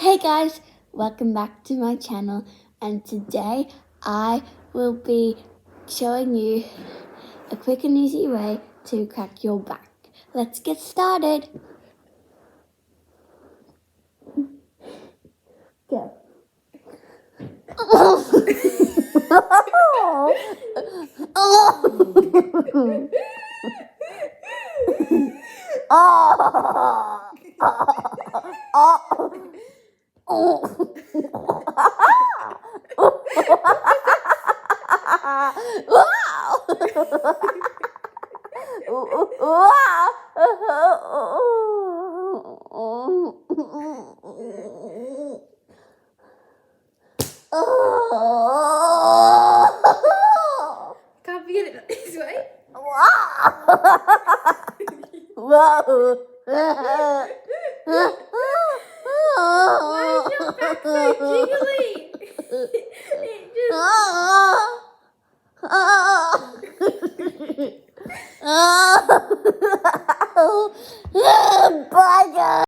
Hey guys, welcome back to my channel, and today I will be showing you a quick and easy way to crack your back. Let's get started. Go. Can't forget it this way. Why is your back so jiggly? Bye guys.